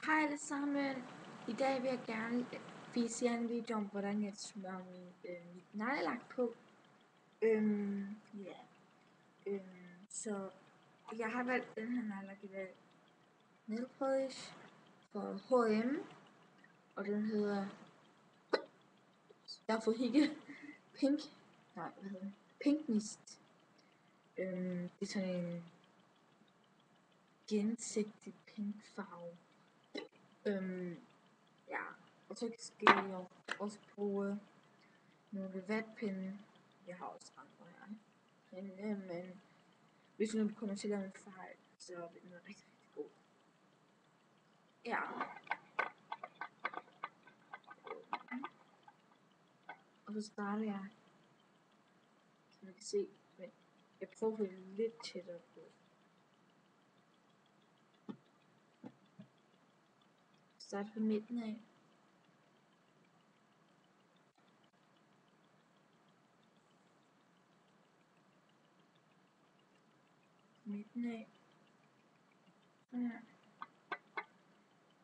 Hej alle sammen. I dag vil jeg gerne vise jer en video om, hvordan jeg smører mit neglelak på. Ja. Så jeg har valgt den her neglelak i dag. Nail polish fra H&M. Og den hedder... Jeg får ikke pink. Nej, hvad hedder den? Pinkmist. Det er sådan en gennemsigtig pink farve. Ja, og så skal jeg også bruge nogle vatpinde. Jeg har også andre her. Men hvis nu kommer til at lave en fejl, så er den rigtig, rigtig god. Ja. Og så starter jeg, som I kan se, men jeg prøver at få lidt tættere på. Start på midten af. Midten af. Sådan her.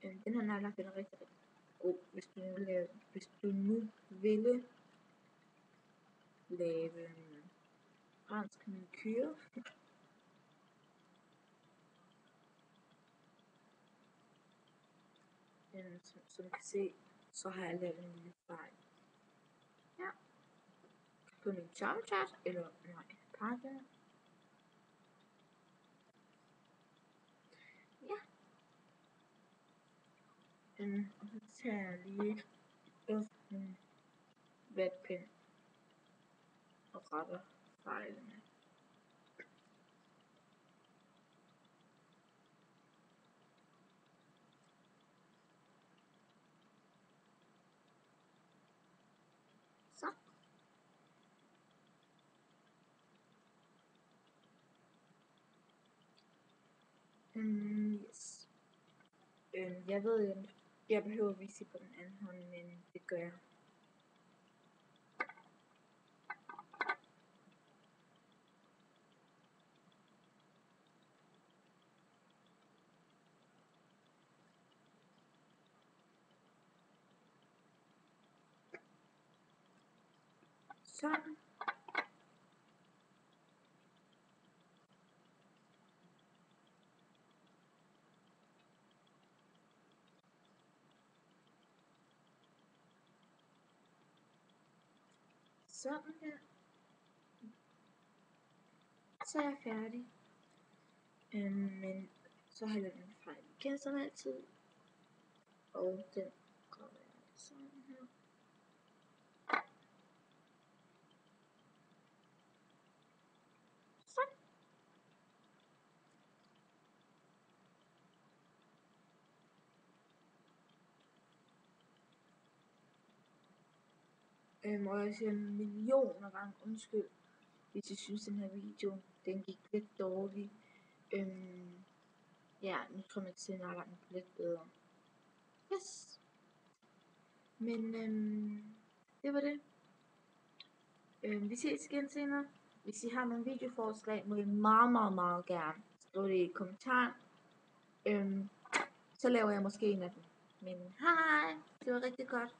Den her neglelak er rigtig, rigtig god, hvis du nu ville lave fransk manicure. Som du kan se, så har jeg lavet en lille fejl. Ja. På min tomchat, eller nej, pakke. Ja. Og så tager jeg lige min vatpind og retter fejlene. Så. Yes. Jeg ved ikke, jeg behøver at vise på den anden hånd, men det gør jeg. Sådan. Sådan her. Så er jeg færdig. Men så har jeg den fejl igen som altid. Og den kommer jeg sådan her. Sådan. Og jeg siger millioner gange undskyld, hvis I synes den her video, den gik lidt dårligt. Ja, nu tror jeg til at den lidt bedre. Yes. Men det var det. Vi ses igen senere. Hvis I har nogle videoforslag, må I meget gerne skrive det i kommentaren. Så laver jeg måske en af dem. Men hej, det var rigtig godt.